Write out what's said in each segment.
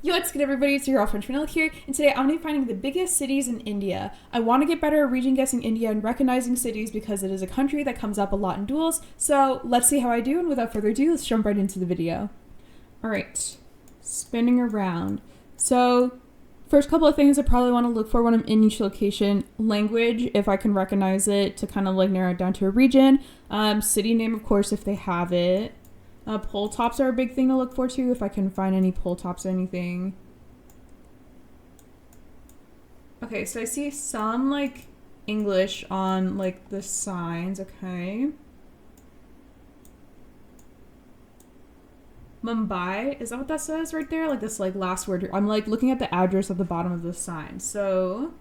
Yo, what's good everybody, it's your girlfriend Chanel here, and today I'm going to be finding the biggest cities in India. I want to get better at region guessing India and recognizing cities because it is a country that comes up a lot in duels, so let's see how I do, and without further ado, let's jump right into the video. Alright, spinning around. So, first couple of things I probably want to look for when I'm in each location. Language, if I can recognize it, to kind of like narrow it down to a region. City name, of course, if they have it. Pole tops are a big thing to look for too, if I can find any pole tops or anything. Okay, so I see some like English on like the signs, okay. Mumbai, is that what that says right there? Like this like last word. I'm like looking at the address at the bottom of the sign. So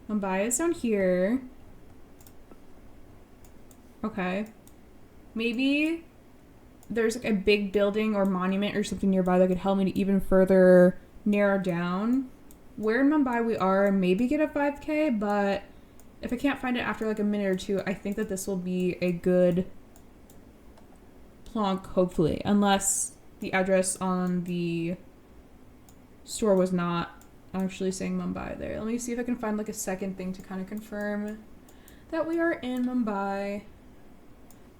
Mumbai is down here. Okay. Maybe there's like a big building or monument or something nearby that could help me to even further narrow down where in Mumbai we are and maybe get a 5K, but if I can't find it after like a minute or two, I think that this will be a good plonk, hopefully, unless the address on the store was not actually saying Mumbai there. Let me see if I can find like a second thing to kind of confirm that we are in Mumbai.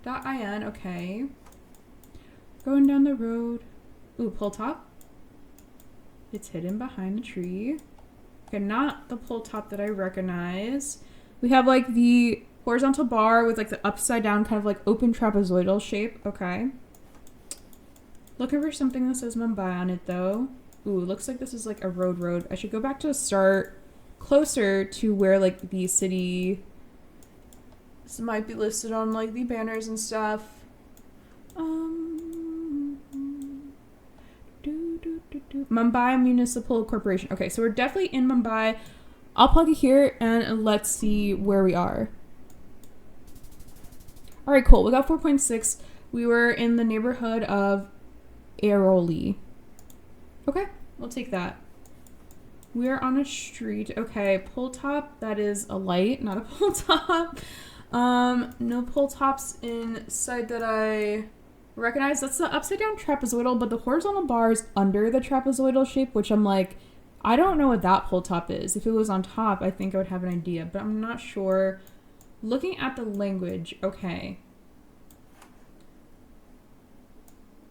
.in, okay. Going down the road. Ooh, pole top. It's hidden behind the tree. Okay, not the pole top that I recognize. We have like the horizontal bar with like the upside down kind of like open trapezoidal shape. Okay. Looking for something that says Mumbai on it though. Ooh, looks like this is like a road. I should go back to the start closer to where like the city this might be listed on like the banners and stuff. Mumbai Municipal Corporation. Okay, so we're definitely in Mumbai. I'll plug it here and let's see where we are. Alright, cool. We got 4.6. We were in the neighborhood of Airoli. Okay, we'll take that. We are on a street. Okay, pole top. That is a light, not a pole top. No pole tops in sight that I recognize. That's the upside down trapezoidal, but the horizontal bar is under the trapezoidal shape, which I'm like, I don't know what that pole top is. If it was on top, I think I would have an idea, but I'm not sure. Looking at the language, okay.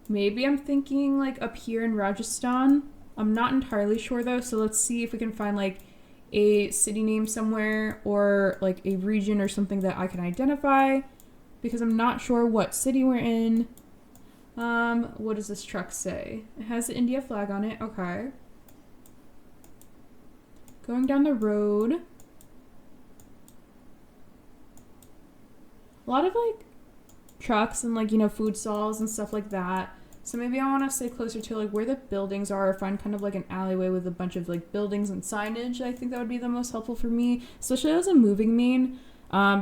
Maybe I'm thinking like up here in Rajasthan. I'm not entirely sure though, so let's see if we can find like a city name somewhere or like a region or something that I can identify, because I'm not sure what city we're in. What does this truck say? It has the India flag on it. Okay. Going down the road. A lot of like trucks and like, you know, food stalls and stuff like that. So maybe I want to stay closer to like where the buildings are, or find kind of like an alleyway with a bunch of like buildings and signage. I think that would be the most helpful for me, especially as a moving main,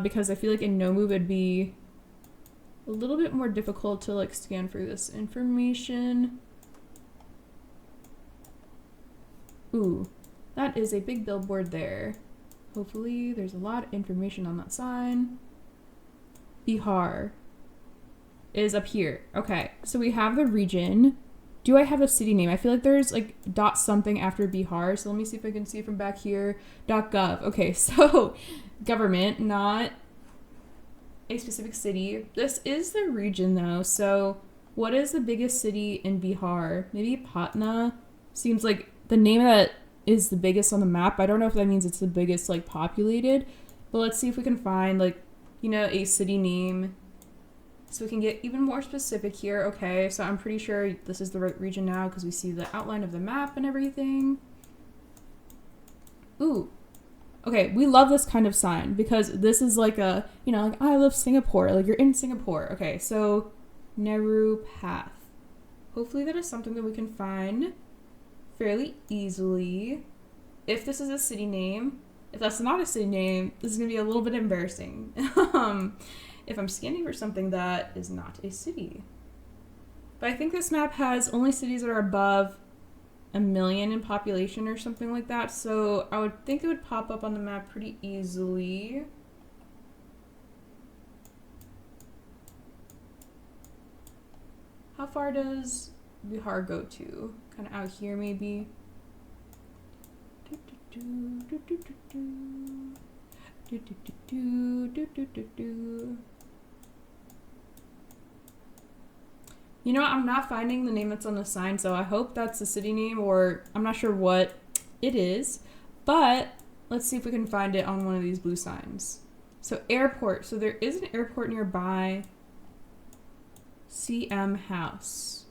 because I feel like in no move it'd be a little bit more difficult to like scan through this information. Ooh, that is a big billboard there. Hopefully there's a lot of information on that sign. Bihar is up here. Okay, so we have the region. Do I have a city name? I feel like there's like dot something after Bihar, so let me see if I can see it from back here. .gov. Okay, so government, not a specific city. This is the region though, so what is the biggest city in Bihar? Maybe Patna? Seems like the name that is the biggest on the map. I don't know if that means it's the biggest like populated, but let's see if we can find like, you know, a city name so we can get even more specific here. Okay, so I'm pretty sure this is the right region now because we see the outline of the map and everything. Ooh. Okay, we love this kind of sign because this is like a, you know, like I love Singapore, like you're in Singapore. Okay, so Nehru Path. Hopefully that is something that we can find fairly easily. If this is a city name, if that's not a city name, this is gonna be a little bit embarrassing. If I'm scanning for something that is not a city. But I think this map has only cities that are above 1 million in population or something like that, so I would think it would pop up on the map pretty easily. How far does Bihar go to? Kind of out here maybe? You know what? I'm not finding the name that's on the sign, so I hope that's the city name, or I'm not sure what it is. But let's see if we can find it on one of these blue signs. So airport. So there is an airport nearby. CM House.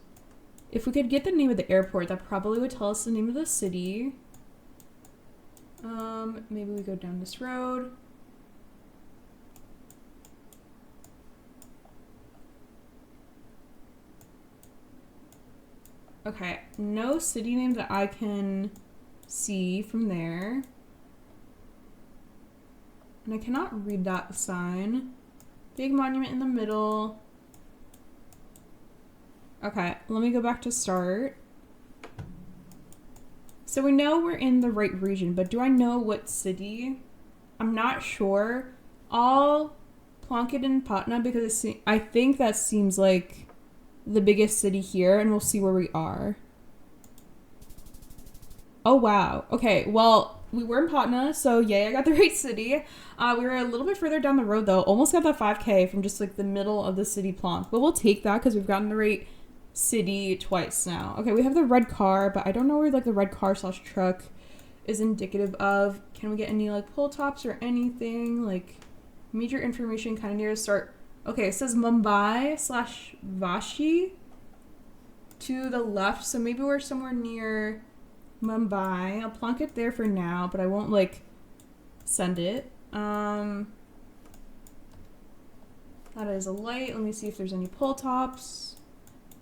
If we could get the name of the airport, that probably would tell us the name of the city. Maybe we go down this road. Okay, no city name that I can see from there. And I cannot read that sign. Big monument in the middle. Okay, let me go back to start. So we know we're in the right region, but do I know what city? I'm not sure. I'll plonk it in Patna because I think that seems like the biggest city here, and we'll see where we are. Oh, wow. Okay, well, we were in Patna, so yay, I got the right city. We were a little bit further down the road, though. Almost got that 5K from just, like, the middle of the city plonk. But we'll take that because we've gotten the right city twice now. Okay, we have the red car, but I don't know where, like, the red car / truck is indicative of. Can we get any, like, pull tops or anything? Like, major information kind of near to start. Okay, it says Mumbai / Vashi to the left, so maybe we're somewhere near Mumbai. I'll plonk it there for now, but I won't, like, send it. That is a light. Let me see if there's any pull tops.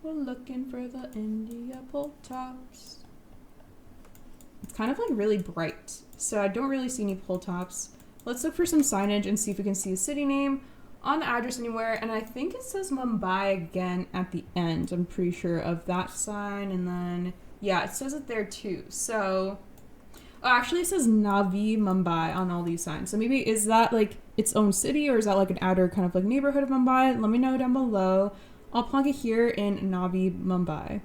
We're looking for the India pull tops. It's kind of, like, really bright, so I don't really see any pull tops. Let's look for some signage and see if we can see a city name on the address anywhere, and I think it says Mumbai again at the end. I'm pretty sure of that sign, and then yeah, it says it there too. So actually it says Navi Mumbai on all these signs. So maybe is that like its own city, or is that like an outer kind of like neighborhood of Mumbai? Let me know down below. I'll plug it here in Navi Mumbai.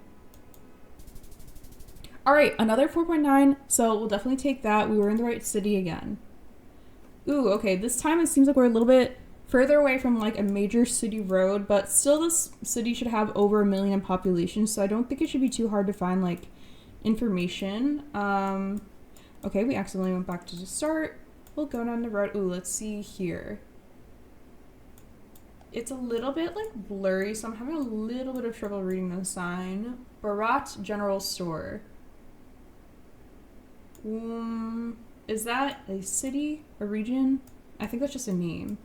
All right, another 4.9, so we'll definitely take that. We were in the right city again. Ooh, okay, this time it seems like we're a little bit further away from like a major city road, but still this city should have over 1 million in population, so I don't think it should be too hard to find like information. Okay, we accidentally went back to the start. We'll go down the road. Ooh, let's see here. It's a little bit like blurry, so I'm having a little bit of trouble reading the sign. Bharat General Store. Is that a city, a region? I think that's just a name.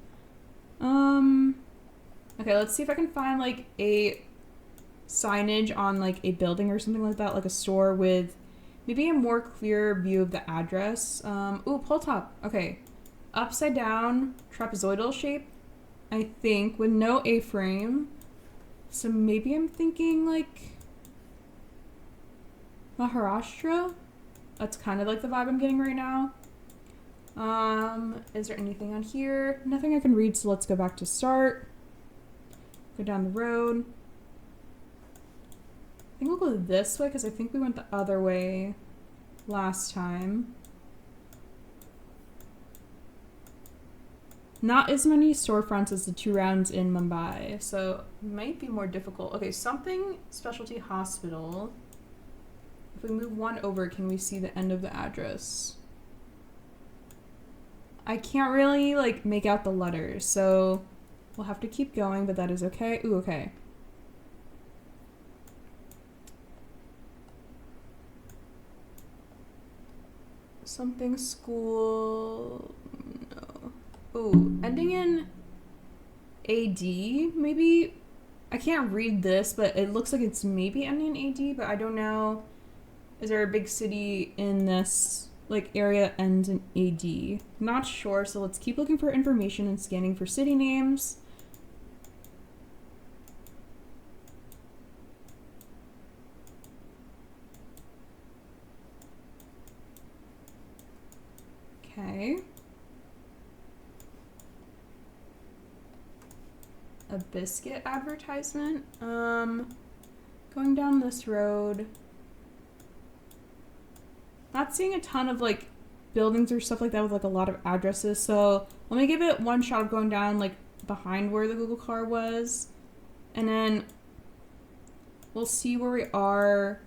Okay, let's see if I can find like a signage on like a building or something like that, like a store with maybe a more clear view of the address. Ooh, pull top. Okay. Upside down, trapezoidal shape, I think, with no A-frame. So maybe I'm thinking like Maharashtra? That's kind of like the vibe I'm getting right now. Is there anything on here? Nothing I can read, so let's go back to start. Go down the road. I think we'll go this way because I think we went the other way last time. Not as many storefronts as the 2 rounds in Mumbai, so it might be more difficult. Okay, something specialty hospital. If we move one over, can we see the end of the address? I can't really like make out the letters, so we'll have to keep going, but that is okay. Ooh, okay. Something school. No. Ooh, ending in AD, maybe? I can't read this, but it looks like it's maybe ending in AD, but I don't know. Is there a big city in this like area that ends in AD? Not sure, so let's keep looking for information and scanning for city names. Okay. A biscuit advertisement. Going down this road. Not seeing a ton of like buildings or stuff like that with like a lot of addresses. So let me give it one shot of going down like behind where the Google car was, and then we'll see where we are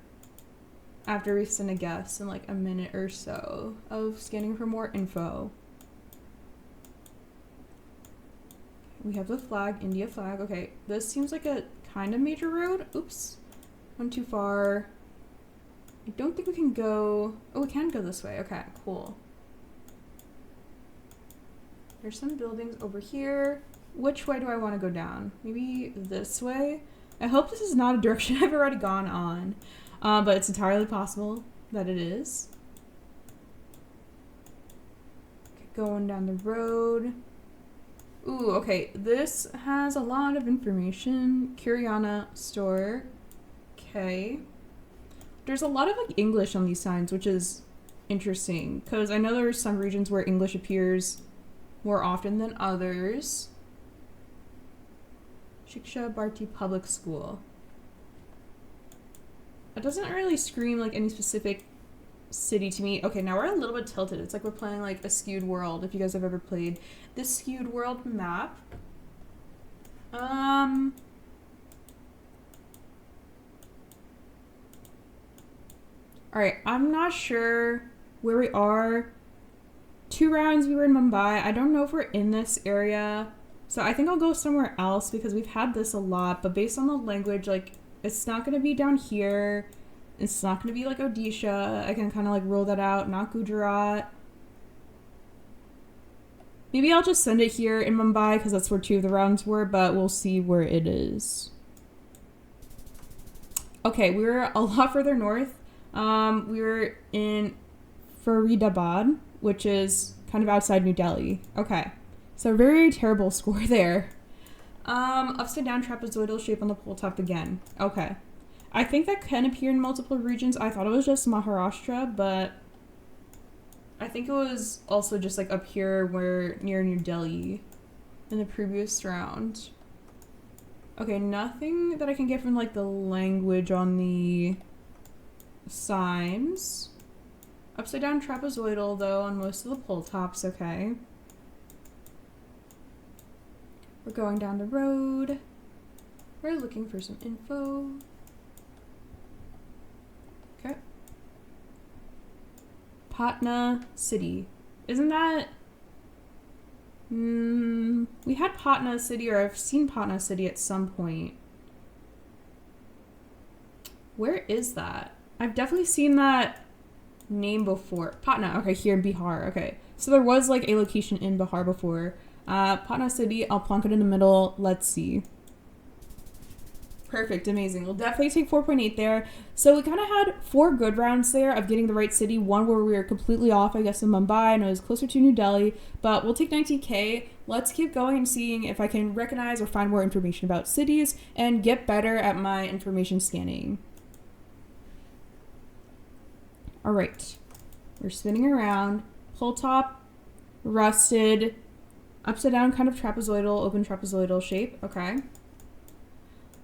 after we send a guess in like a minute or so of scanning for more info. We have the flag, India flag. Okay, this seems like a kind of major road. Oops, went too far. I don't think we can go. Oh, we can go this way. Okay, cool. There's some buildings over here. Which way do I want to go down? Maybe this way? I hope this is not a direction I've already gone on, but it's entirely possible that it is. Okay, going down the road. Ooh, okay, this has a lot of information. Kiriyana store. Okay. There's a lot of like English on these signs, which is interesting because I know there are some regions where English appears more often than others. Shiksha Bharti Public School. It doesn't really scream like any specific city to me. Okay, now we're a little bit tilted. It's like we're playing like a skewed world, if you guys have ever played this skewed world map. Alright, I'm not sure where we are. 2 rounds we were in Mumbai. I don't know if we're in this area. So I think I'll go somewhere else because we've had this a lot. But based on the language, like, it's not going to be down here. It's not going to be like Odisha. I can kind of like roll that out. Not Gujarat. Maybe I'll just send it here in Mumbai because that's where 2 of the rounds were. But we'll see where it is. Okay, we were a lot further north. We were in Faridabad, which is kind of outside New Delhi. Okay, so very terrible score there. Upside down trapezoidal shape on the pole top again. Okay, I think that can appear in multiple regions. I thought it was just Maharashtra, but I think it was also just like up here where near New Delhi in the previous round. Okay, nothing that I can get from like the language on the signs. Upside down trapezoidal though on most of the pole tops. Okay, we're going down the road. We're looking for some info. Okay, Patna city. Isn't that we had Patna city, or I've seen Patna city at some point. Where is that? I've definitely seen that name before. Patna, okay, here in Bihar. Okay, so there was like a location in Bihar before. Patna city, I'll plonk it in the middle. Let's see. Perfect, amazing. We'll definitely take 4.8 there. So we kind of had 4 good rounds there of getting the right city. One where we were completely off, I guess, in Mumbai, and it was closer to New Delhi. But we'll take 19K. Let's keep going and seeing if I can recognize or find more information about cities and get better at my information scanning. All right, we're spinning around. Pull top, rusted, upside down kind of trapezoidal, open trapezoidal shape. Okay.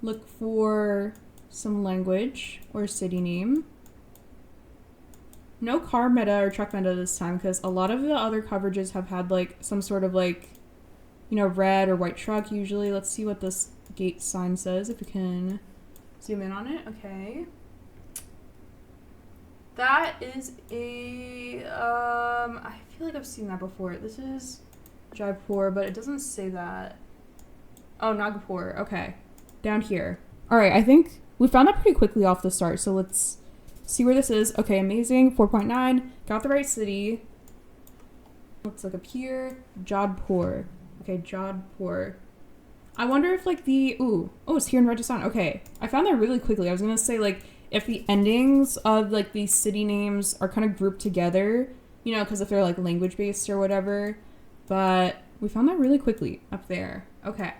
Look for some language or city name. No car meta or truck meta this time because a lot of the other coverages have had like some sort of like, you know, red or white truck usually. Let's see what this gate sign says if we can zoom in on it. Okay. That is a, I feel like I've seen that before. This is Jaipur, but it doesn't say that. Oh, Nagpur. Okay. Down here. All right, I think we found that pretty quickly off the start. So let's see where this is. Okay, amazing. 4.9. Got the right city. Let's look up here. Jodhpur. Okay, Jodhpur. I wonder if like the, oh, it's here in Rajasthan. Okay. I found that really quickly. I was going to say like, if the endings of like these city names are kind of grouped together, you know, because if they're like language based or whatever, but we found that really quickly up there. Okay.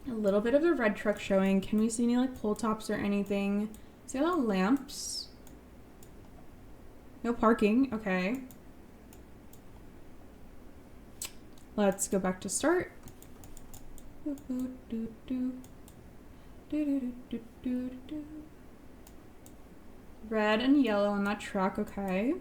A little bit of the red truck showing. Can we see any like pole tops or anything? See all the lamps? No parking. Okay. Let's go back to start. Red and yellow on that truck, okay.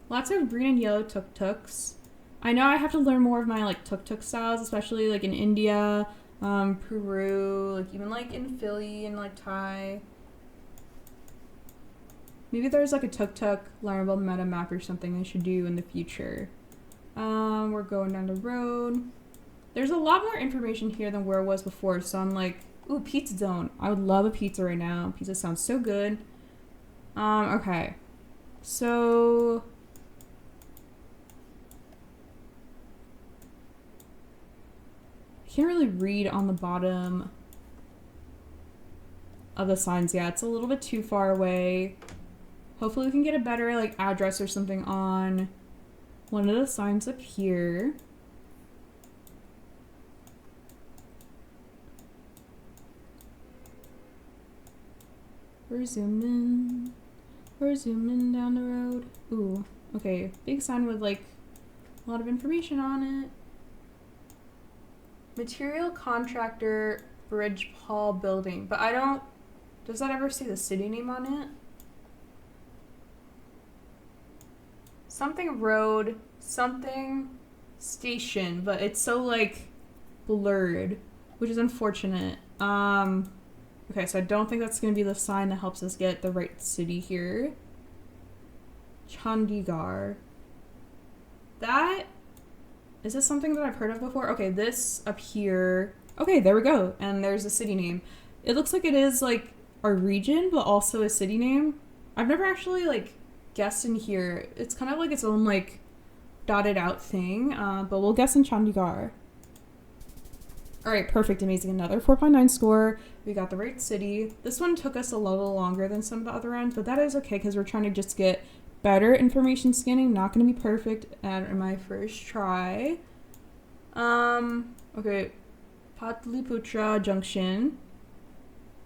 Lots of green and yellow tuk-tuks. I know I have to learn more of my like tuk-tuk styles, especially like in India, Peru, like even like in Philly and like Thai. Maybe there's like a tuk-tuk learnable meta map or something I should do in the future. We're going down the road. There's a lot more information here than where it was before, so I'm like, ooh, pizza zone. I would love a pizza right now. Pizza sounds so good. Okay. So I can't really read on the bottom of the signs yet. It's a little bit too far away. Hopefully we can get a better like address or something on one of the signs up here. We're zooming down the road. Ooh, okay, big sign with like a lot of information on it. Material contractor Bridge Hall building, but I don't, does that ever say the city name on it? Something road, something station, but it's so like blurred, which is unfortunate. Okay, so I don't think that's gonna be the sign that helps us get the right city here. Chandigarh. That, is this something that I've heard of before? Okay, this up here. Okay, there we go. And there's a city name. It looks like it is like a region, but also a city name. I've never actually like guessed in here. It's kind of like its own like dotted out thing, but we'll guess in Chandigarh. All right, perfect, amazing. Another 4.9 score. We got the right city. This one took us a little longer than some of the other ones, but that is okay because we're trying to just get better information scanning. Not going to be perfect at my first try. Okay, Patliputra Junction.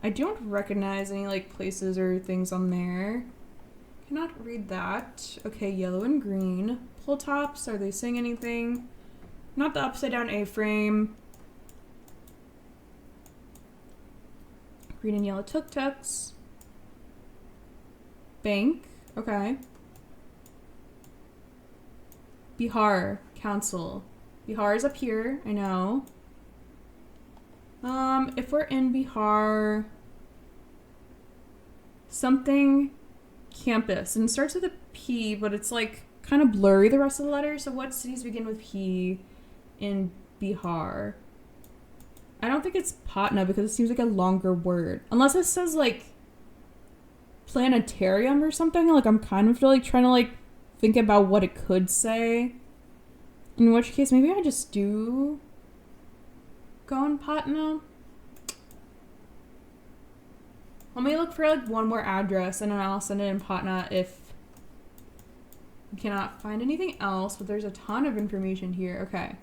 I don't recognize any like places or things on there. Cannot read that. Okay, yellow and green. Pull tops, are they saying anything? Not the upside down A-frame. Green and yellow tuk-tuks. Bank, okay. Bihar Council. Bihar is up here, I know. If we're in Bihar, something campus, and it starts with a P, but it's like kind of blurry the rest of the letters. So what cities begin with P in Bihar? I don't think it's Patna because it seems like a longer word. Unless it says like planetarium or something. Like I'm kind of like trying to like think about what it could say. In which case maybe I just do go in Patna. Let me look for like one more address and then I'll send it in Patna if we cannot find anything else, but there's a ton of information here. Okay.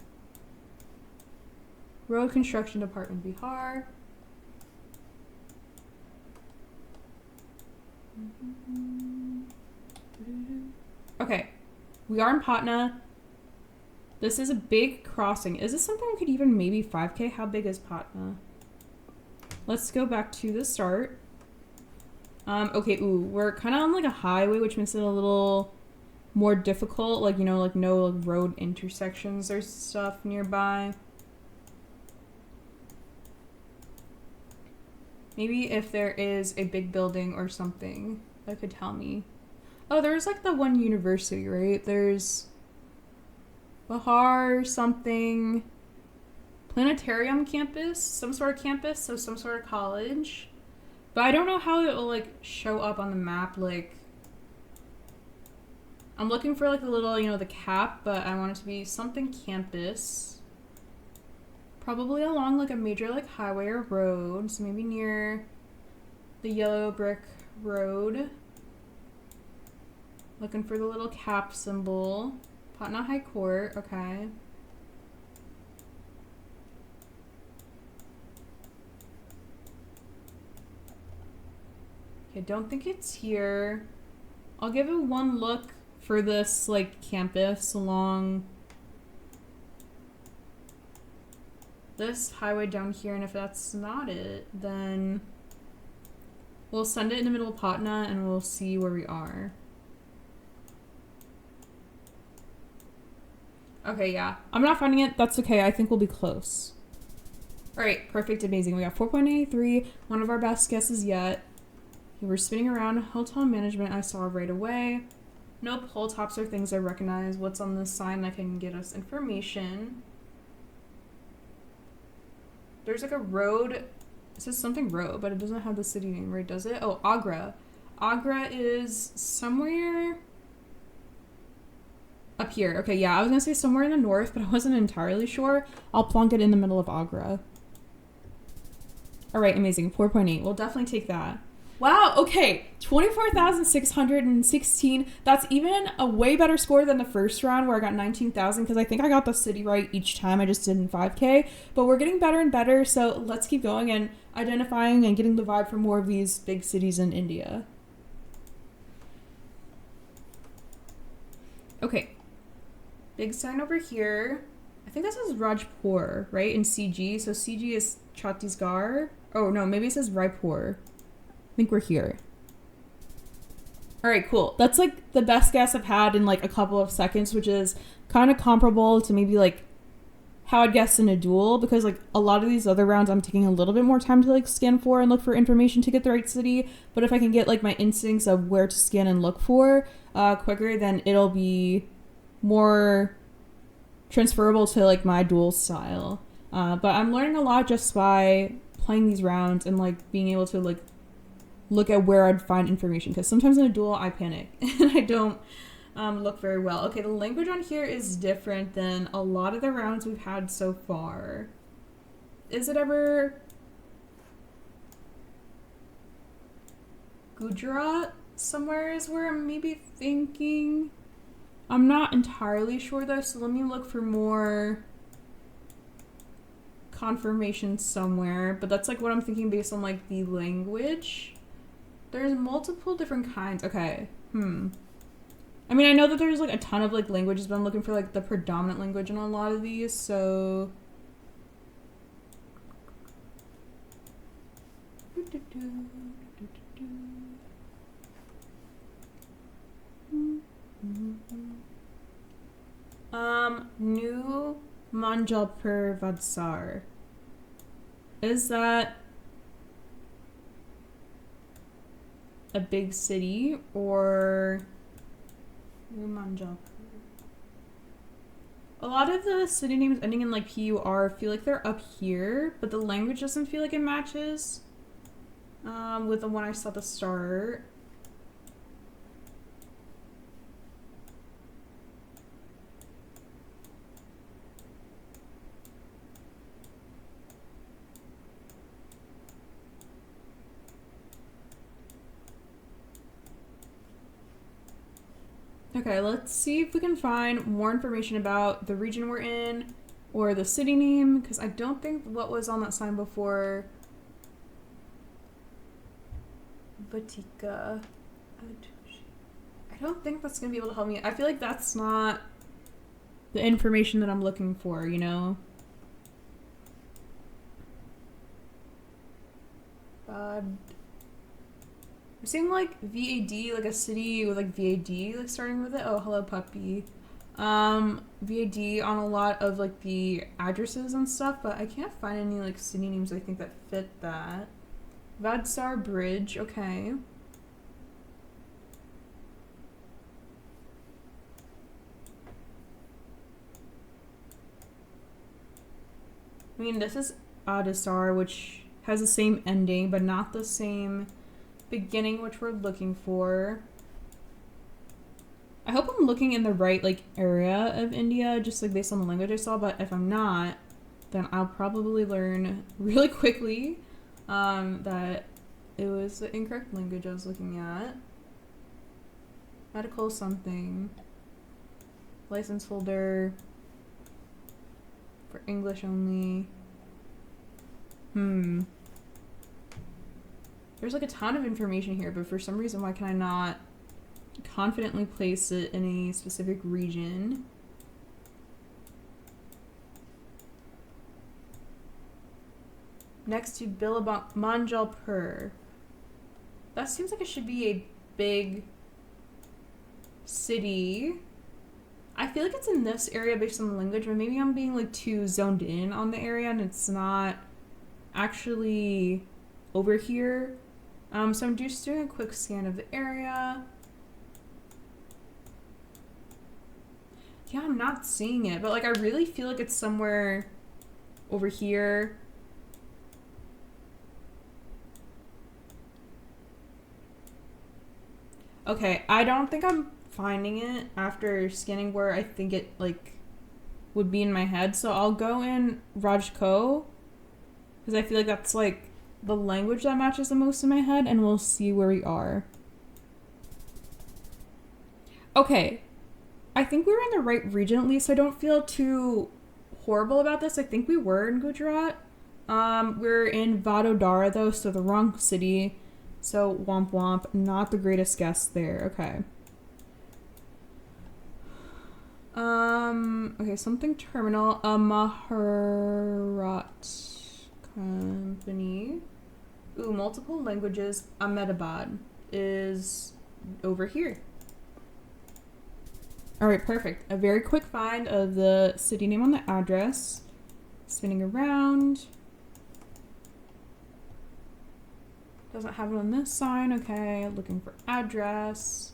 Road Construction Department, Bihar. Okay, we are in Patna. This is a big crossing. Is this something we could even maybe 5K? How big is Patna? Let's go back to the start. Okay, ooh, we're kind of on like a highway, which makes it a little more difficult. Like, you know, like no like, road intersections or stuff nearby. Maybe if there is a big building or something that could tell me. Oh, there's like the one university, right? There's Bihar something. Planetarium campus, some sort of campus, so some sort of college. But I don't know how it will like show up on the map. Like, I'm looking for like the little, you know, the cap, but I want it to be something campus. Probably along like a major like highway or road, so maybe near the yellow brick road. Looking for the little cap symbol. Patna High Court, okay. Okay, don't think it's here. I'll give it one look for this like campus along this highway down here, and if that's not it, then we'll send it in the middle of Patna and we'll see where we are. Okay, yeah. I'm not finding it. That's okay. I think we'll be close. All right, perfect, amazing. We got 4.83, one of our best guesses yet. We're spinning around. Hotel management I saw right away. No pole tops or things I recognize. What's on this sign that can get us information? There's like a road. It says something road, but it doesn't have the city name, right? Does it? Oh, Agra. Agra is somewhere up here. Okay, yeah, I was gonna say somewhere in the north, but I wasn't entirely sure. I'll plonk it in the middle of Agra. All right, amazing. 4.8. We'll definitely take that. Wow, okay. 24,616. That's even a way better score than the first round where I got 19,000 because I think I got the city right each time. I just did in 5K. But we're getting better and better, so let's keep going and identifying and getting the vibe for more of these big cities in India. Okay. Big sign over here. I think this is Rajpur, right? In CG. So CG is Chhattisgarh. Oh, no, maybe it says Raipur. I think we're here. All right, cool. That's like the best guess I've had in like a couple of seconds, which is kind of comparable to maybe like how I'd guess in a duel, because like a lot of these other rounds I'm taking a little bit more time to like scan for and look for information to get the right city. But if I can get like my instincts of where to scan and look for quicker, then it'll be more transferable to like my duel style. But I'm learning a lot just by playing these rounds and like being able to like look at where I'd find information, because sometimes in a duel I panic and I don't look very well. Okay, the language on here is different than a lot of the rounds we've had so far. Is it ever Gujarat somewhere is where I'm maybe thinking? I'm not entirely sure though, so let me look for more confirmation somewhere, but that's like what I'm thinking based on like the language. There's multiple different kinds. Okay. I mean, I know that there's like a ton of like languages, but I'm looking for like the predominant language in a lot of these, so New Manjalpur Vadsar. Is that a big city or New Manjalpur? A lot of the city names ending in like PUR feel like they're up here, but the language doesn't feel like it matches with the one I saw at the start. Okay, let's see if we can find more information about the region we're in or the city name, because I don't think what was on that sign before. Vatika. I don't think that's going to be able to help me. I feel like that's not the information that I'm looking for, you know? I'm seeing like VAD, like a city with like VAD, like starting with it. Oh, hello puppy. VAD on a lot of like the addresses and stuff, but I can't find any like city names I think that fit that. Vadsar Bridge, okay. I mean, this is Adisar, which has the same ending, but not the same beginning, which we're looking for. I hope I'm looking in the right like area of India, just like based on the language I saw, but if I'm not, then I'll probably learn really quickly that it was the incorrect language I was looking at. Medical something. License holder. For English only. There's like a ton of information here, but for some reason, why can I not confidently place it in a specific region? Next to Manjalpur. That seems like it should be a big city. I feel like it's in this area based on the language, but maybe I'm being like too zoned in on the area and it's not actually over here. So I'm just doing a quick scan of the area. Yeah, I'm not seeing it, but like I really feel like it's somewhere over here. Okay, I don't think I'm finding it after scanning where I think it like would be in my head. So I'll go in Rajko because I feel like that's like the language that matches the most in my head, and we'll see where we are. Okay, I think we were in the right region at least. I don't feel too horrible about this. I think we were in Gujarat. We're in Vadodara though, so the wrong city. So womp womp, not the greatest guess there. Okay. Okay, something terminal. A Maharat company. Ooh, multiple languages. Ahmedabad is over here. All right, perfect. A very quick find of the city name on the address. Spinning around. Doesn't have it on this sign. Okay, looking for address.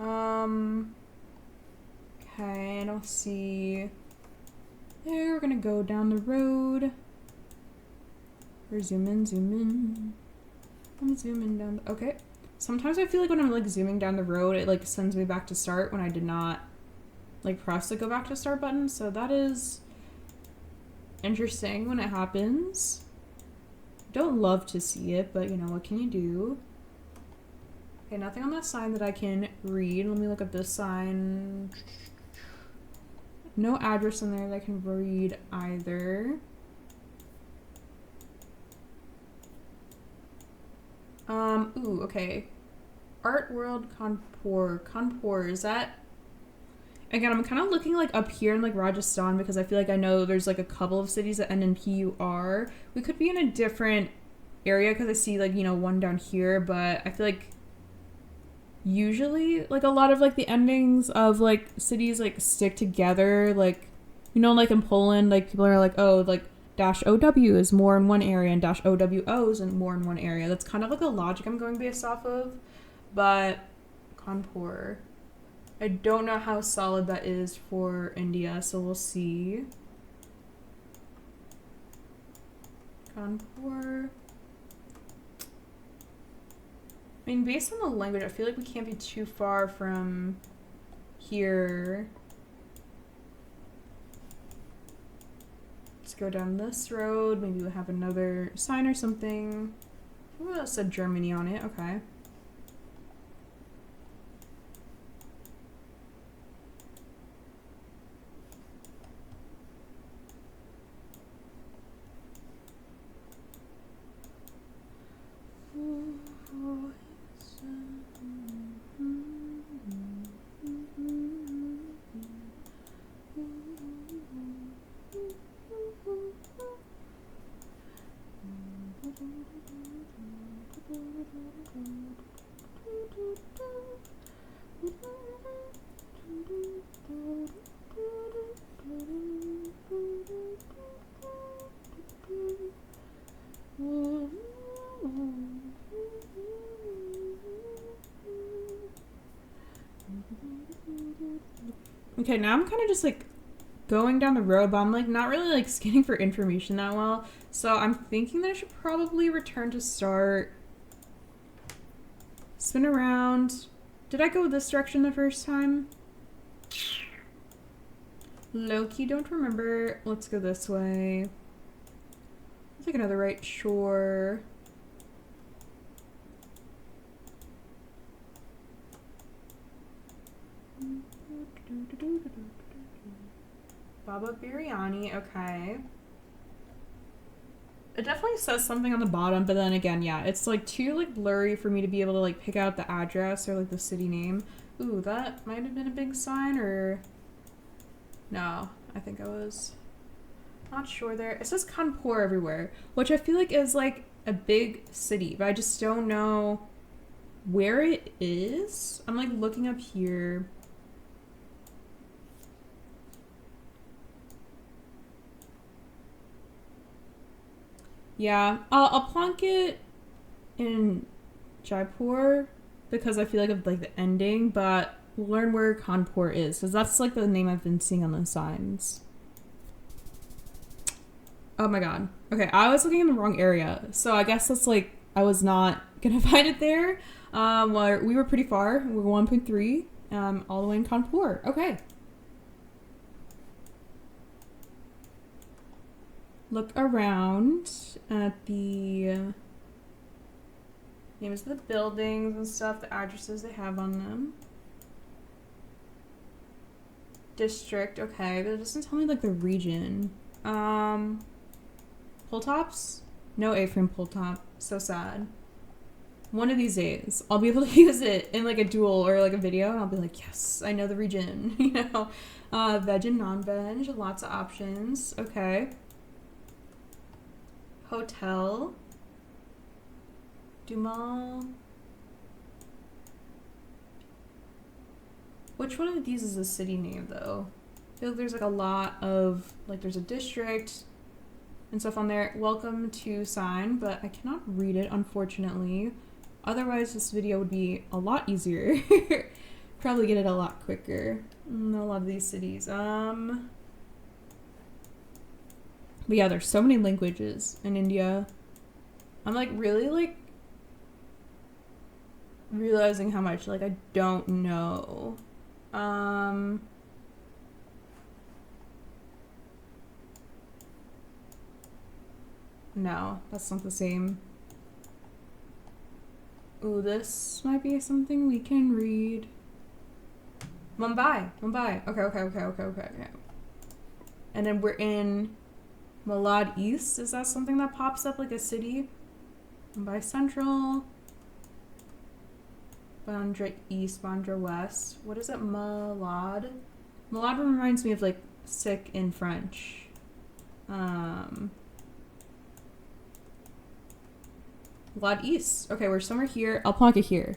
Okay, I don't see. There, we're gonna go down the road. Or zoom in, zoom in. I'm zooming down. Okay. Sometimes I feel like when I'm like zooming down the road, it like sends me back to start when I did not like press the go back to start button. So that is interesting when it happens. Don't love to see it, but you know, what can you do? Okay, nothing on that sign that I can read. Let me look at this sign. No address in there that I can read either. Ooh, okay. Art World Kanpur. Kanpur, is that... Again, I'm kind of looking like up here in like Rajasthan because I feel like I know there's like a couple of cities that end in PUR. We could be in a different area because I see like, you know, one down here, but I feel like usually like a lot of like the endings of like cities like stick together. Like, you know, like in Poland, like people are like, oh, like -OW is more in one area and -OWO is more in one area. That's kind of like a logic I'm going based off of. But Kanpur, I don't know how solid that is for India, so we'll see. Kanpur. I mean, based on the language, I feel like we can't be too far from here. Let's go down this road. Maybe we'll have another sign or something. Oh, that said Germany on it. Okay. Okay, now I'm kind of just like going down the road, but I'm like not really like scanning for information that well. So I'm thinking that I should probably return to start. Spin around. Did I go this direction the first time? Low-key don't remember. Let's go this way. Let's take another right, sure. Baba Biryani, okay. It definitely says something on the bottom, but then again, yeah, it's like too like blurry for me to be able to like pick out the address or like the city name. Ooh, that might have been a big sign, or no, I think I was not sure there. It says Kanpur everywhere, which I feel like is like a big city, but I just don't know where it is. I'm like looking up here. Yeah, I'll plonk it in Jaipur because I feel like of like the ending, but we'll learn where Kanpur is because that's like the name I've been seeing on the signs. Oh my god. Okay, I was looking in the wrong area, so I guess that's like I was not gonna find it there. Well, we were pretty far. We were 1.3, all the way in Kanpur. Okay. Look around at the names of the buildings and stuff, the addresses they have on them. District, okay, but it doesn't tell me like the region. Pull tops? No A-frame pull top. So sad. One of these days, I'll be able to use it in like a duel or like a video, and I'll be like, yes, I know the region. You know, veg and non-veg, lots of options. Okay. Hotel. Dumal. Which one of these is a city name though? I feel like there's like a lot of, like there's a district and stuff on there. Welcome to sign, but I cannot read it unfortunately. Otherwise this video would be a lot easier. Probably get it a lot quicker. I love these cities. But yeah, there's so many languages in India. I'm like really like realizing how much like I don't know. No, that's not the same. Ooh, this might be something we can read. Mumbai. Okay. And then we're in Malad East. Is that something that pops up like a city? Mumbai Central. Bandra East, Bandra West. What is it? Malad? Malad reminds me of like sick in French. Malad East. Okay, we're somewhere here. I'll plonk it here.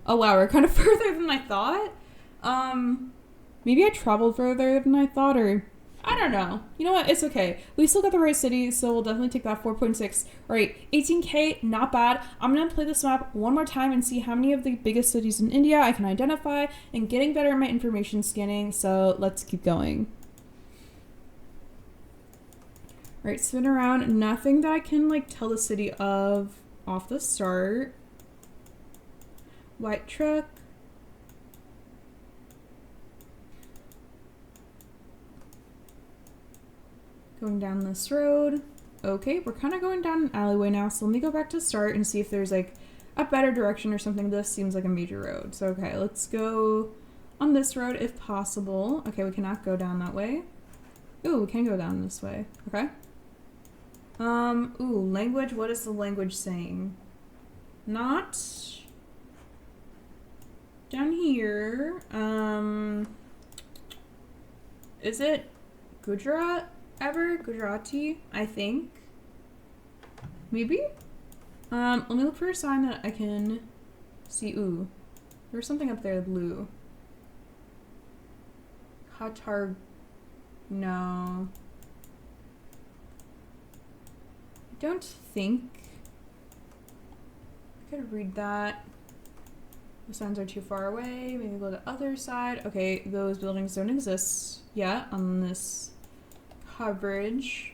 Oh wow, we're kind of further than I thought. Maybe I traveled further than I thought, or I don't know. You know what? It's okay. We still got the right city, so we'll definitely take that 4.6. All right, 18K, not bad. I'm going to play this map one more time and see how many of the biggest cities in India I can identify and getting better at my information scanning, so let's keep going. All right, spin around. Nothing that I can like tell the city of off the start. White truck. Going down this road. Okay, we're kind of going down an alleyway now, so let me go back to start and see if there's like a better direction or something. This seems like a major road. So okay, let's go on this road if possible. Okay, we cannot go down that way. Ooh, we can go down this way. Okay. Ooh, language. What is the language saying? Not down here. Is it Gujarat? Gujarati, I think. Maybe? Let me look for a sign that I can see. Ooh. There's something up there blue. Qatar. No. I don't think I could read that. The signs are too far away. Maybe go to the other side. Okay, those buildings don't exist yet on this coverage.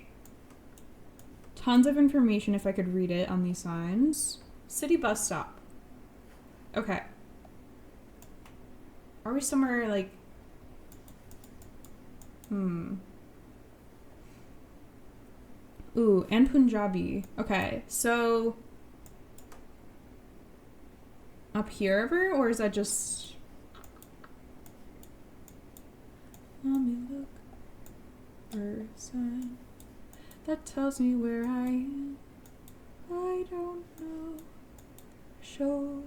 Tons of information if I could read it on these signs. City bus stop. Okay. Are we somewhere like... Ooh, and Punjabi. Okay, so... Up here ever? Or is that just... Let me look. Sign that tells me where I am. I don't know. Sure.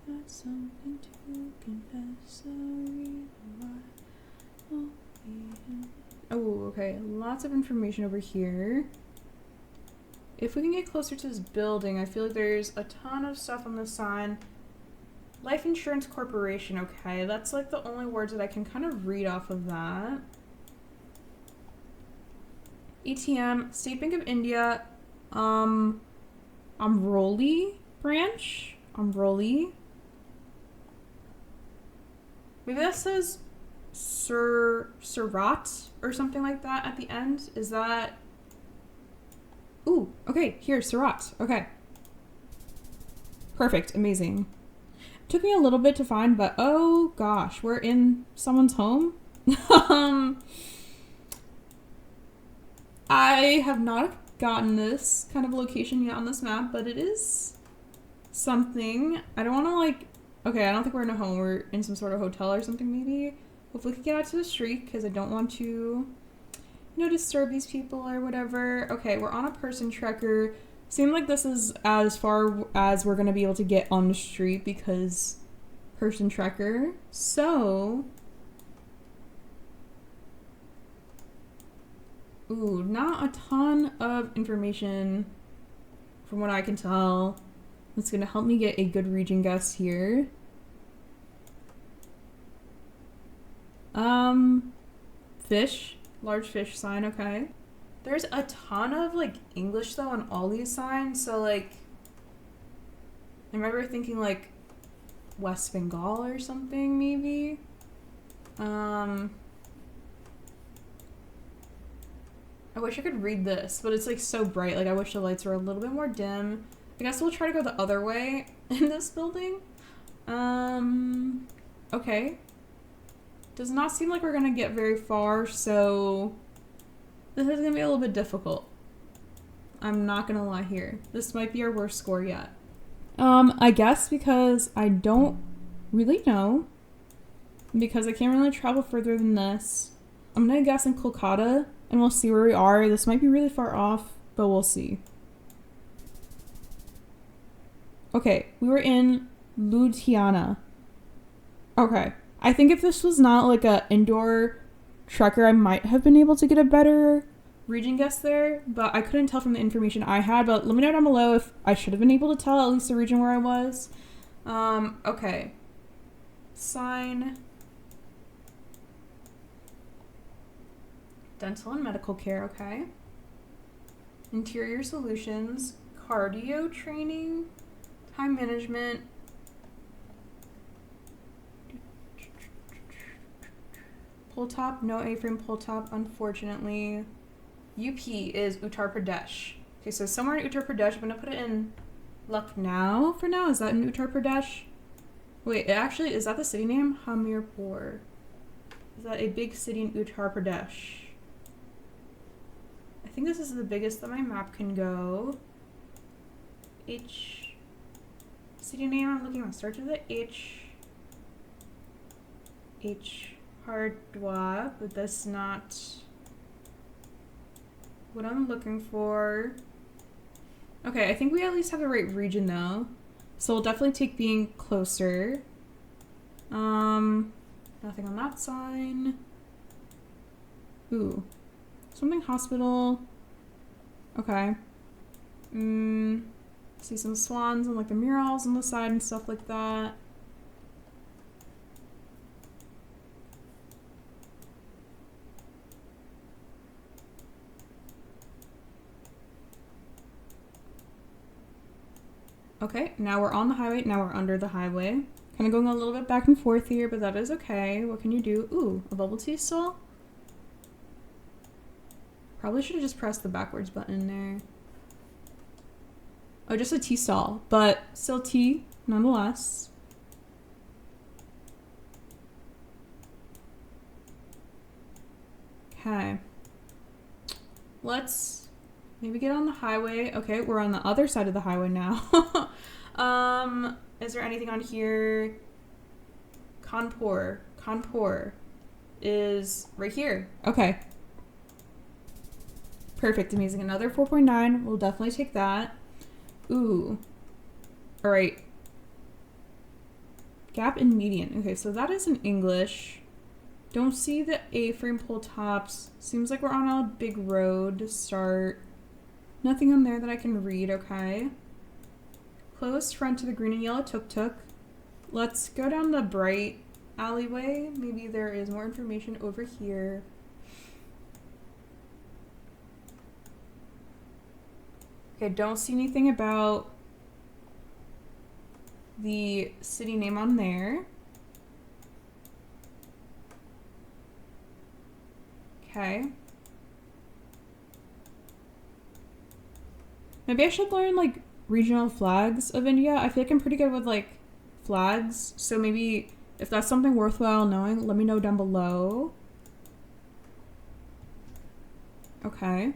That's something to confess. Sorry, why? Oh, okay, lots of information over here. If we can get closer to this building, I feel like there's a ton of stuff on this sign. Life Insurance Corporation, okay, that's like the only words that I can kind of read off of that. ATM, State Bank of India, Amroli branch, Amroli. Maybe that says Surat or something like that at the end. Is that? Ooh, okay, here, Surat. Okay. Perfect, amazing. Took me a little bit to find, but oh gosh, we're in someone's home. I have not gotten this kind of location yet on this map, but it is something. I don't want to like, okay, I don't think we're in a home. We're in some sort of hotel or something maybe. Hopefully we can get out to the street because I don't want to, you know, disturb these people or whatever. Okay, we're on a person tracker. Seems like this is as far as we're going to be able to get on the street because person tracker. So, ooh, not a ton of information from what I can tell. That's going to help me get a good region guess here. Fish. Large fish sign, okay. There's a ton of, like, English, though, on all these signs. So, like, I remember thinking, like, West Bengal or something, maybe. I wish I could read this, but it's, like, so bright. Like, I wish the lights were a little bit more dim. I guess we'll try to go the other way in this building. Okay. Does not seem like we're gonna get very far, so this is gonna be a little bit difficult. I'm not gonna lie here. This might be our worst score yet. I guess because I don't really know, because I can't really travel further than this, I'm gonna guess in Kolkata, and we'll see where we are. This might be really far off, but we'll see. Okay, we were in Ludhiana. Okay. I think if this was not like a indoor tracker, I might have been able to get a better region guess there, but I couldn't tell from the information I had. But let me know down below if I should have been able to tell at least the region where I was. Okay. Sign. Dental and medical care, okay. Interior solutions, cardio training, time management. Pull top, no A-frame pull top, unfortunately. UP is Uttar Pradesh. Okay, so somewhere in Uttar Pradesh, I'm gonna put it in Lucknow for now. Is that in Uttar Pradesh? Wait, actually, is that the city name? Hamirpur. Is that a big city in Uttar Pradesh? I think this is the biggest that my map can go. City name, I'm looking at starts with the H. Hardwa, but that's not what I'm looking for. Okay, I think we at least have the right region though. So we'll definitely take being closer. Nothing on that sign. Ooh. Something hospital. Okay. See some swans and like the murals on the side and stuff like that. Okay, now we're on the highway, now we're under the highway. Kind of going a little bit back and forth here, but that is okay. What can you do? Ooh, a bubble tea stall? Probably should have just pressed the backwards button in there. Oh, just a tea stall, but still tea, nonetheless. Okay. Let's maybe get on the highway. Okay, we're on the other side of the highway now. Is there anything on here? Kanpur. Kanpur is right here. Okay. Perfect, amazing. Another 4.9. We'll definitely take that. Ooh. All right. Gap in median. Okay, so that is in English. Don't see the A-frame pole tops. Seems like we're on a big road to start. Nothing on there that I can read, okay. Close front to the green and yellow tuk-tuk. Let's go down the bright alleyway. Maybe there is more information over here. Okay, don't see anything about the city name on there. Okay. Maybe I should learn like regional flags of India. I feel like I'm pretty good with like flags. So maybe if that's something worthwhile knowing, let me know down below. Okay.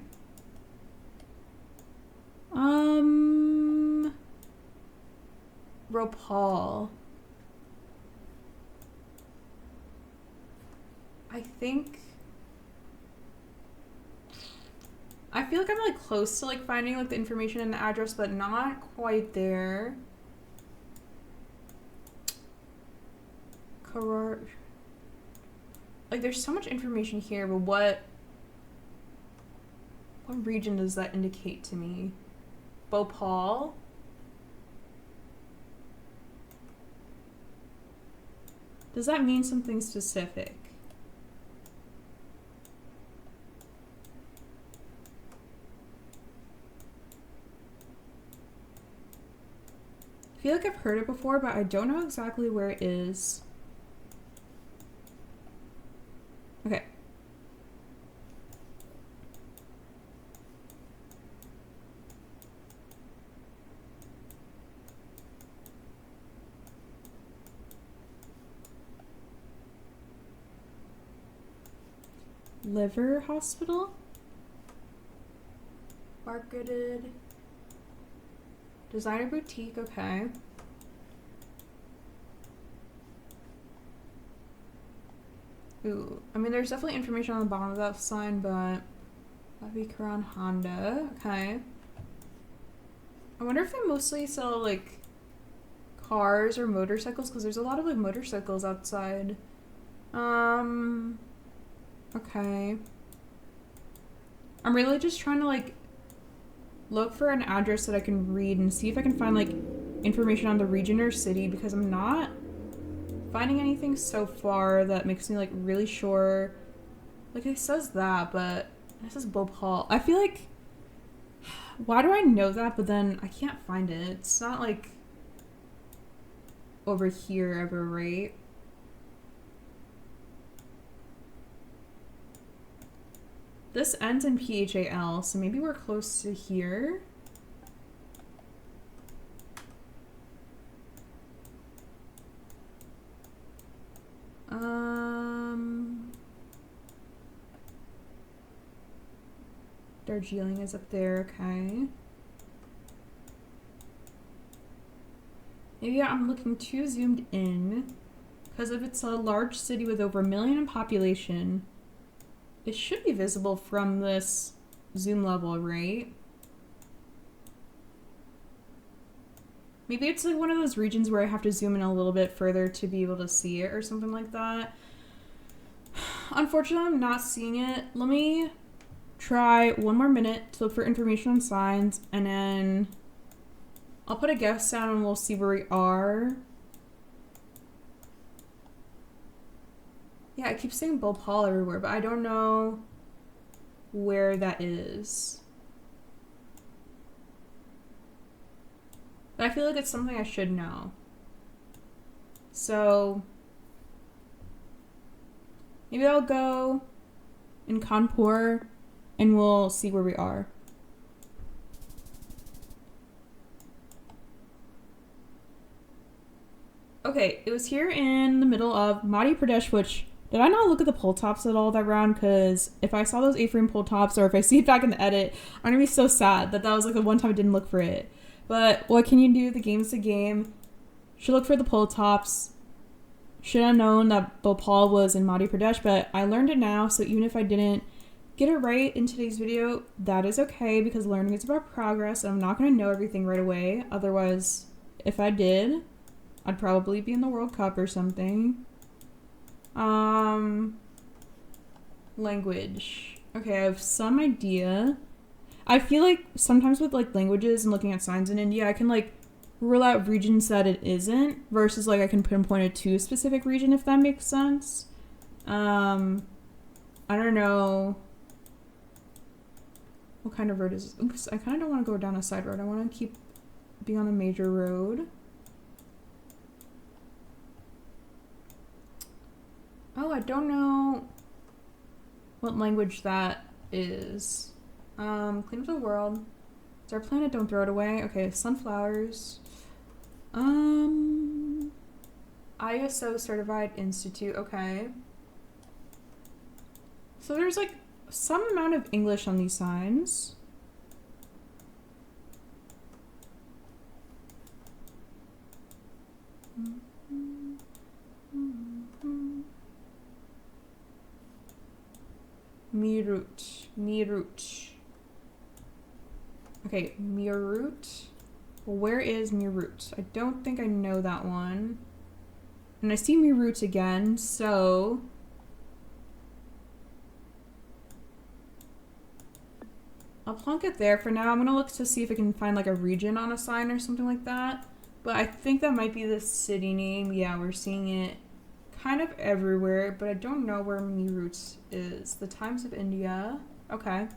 Ropal. I feel like I'm like close to like finding like the information and the address, but not quite there. Like there's so much information here, but what region does that indicate to me? Bhopal? Does that mean something specific? I feel like I've heard it before, but I don't know exactly where it is. Okay. Liver hospital? Marketed. Designer boutique, okay. Ooh, I mean, there's definitely information on the bottom of that sign, but Karan Honda, okay. I wonder if they mostly sell like cars or motorcycles, because there's a lot of like motorcycles outside. Okay. I'm really just trying to like look for an address that I can read and see if I can find like information on the region or city, because I'm not finding anything so far that makes me like really sure. Like it says that, but it says Bhopal. I feel like, why do I know that, but then I can't find it? It's not like over here ever, right? This ends in PHAL, so maybe we're close to here. Darjeeling is up there, okay. Maybe I'm looking too zoomed in, because if it's a large city with over 1 million in population, it should be visible from this zoom level, right? Maybe it's like one of those regions where I have to zoom in a little bit further to be able to see it or something like that. Unfortunately, I'm not seeing it. Let me try 1 more minute to look for information on signs, and then I'll put a guess down and we'll see where we are. Yeah, I keep saying Bhopal everywhere, but I don't know where that is. But I feel like it's something I should know. So maybe I'll go in Kanpur and we'll see where we are. Okay, it was here in the middle of Madhya Pradesh, which, did I not look at the pole tops at all that round? Because if I saw those A-frame pole tops, or if I see it back in the edit, I'm gonna be so sad that was like the one time I didn't look for it. But what can you do? The game's the game. Should look for the pole tops. Should have known that Bhopal was in Madhya Pradesh, but I learned it now, so even if I didn't get it right in today's video, that is okay, because learning is about progress, and I'm not going to know everything right away. Otherwise, if I did, I'd probably be in the World Cup or something. Language. Okay, I have some idea. I feel like sometimes with like languages and looking at signs in India, I can like rule out regions that it isn't versus like I can pinpoint it to a specific region, if that makes sense. I don't know what kind of road is this. Oops, I kind of don't want to go down a side road. I want to keep being on the major road. Oh, I don't know what language that is. Clean up the world. It's our planet, don't throw it away. Okay, sunflowers. ISO certified institute, okay. So there's like some amount of English on these signs. Meerut. Okay, Meerut. Where is Meerut? I don't think I know that one. And I see Meerut again, so I'll plonk it there for now. I'm gonna look to see if I can find like a region on a sign or something like that. But I think that might be the city name. Yeah, we're seeing it kind of everywhere, but I don't know where Meerut is. The Times of India. Okay.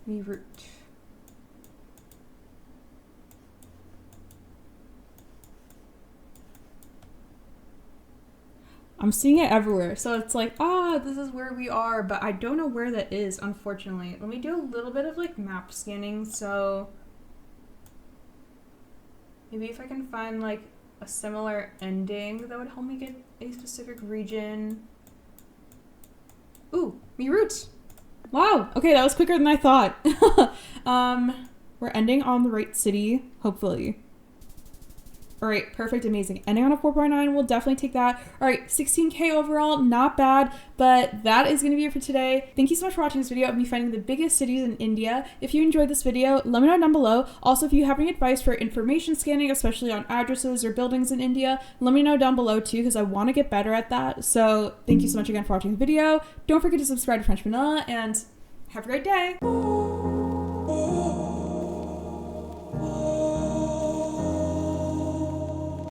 Meerut. I'm seeing it everywhere, so it's like, this is where we are, but I don't know where that is, unfortunately. Let me do a little bit of like map scanning, so maybe if I can find like a similar ending that would help me get a specific region. Ooh, Meerut. Wow, okay, that was quicker than I thought. We're ending on the right city, hopefully. All right, perfect, amazing. Ending on a 4.9, we'll definitely take that. All right, 16K overall, not bad, but that is gonna be it for today. Thank you so much for watching this video of me finding the biggest cities in India. If you enjoyed this video, let me know down below. Also, if you have any advice for information scanning, especially on addresses or buildings in India, let me know down below too, because I wanna get better at that. So thank you so much again for watching the video. Don't forget to subscribe to French Vanilla, and have a great day.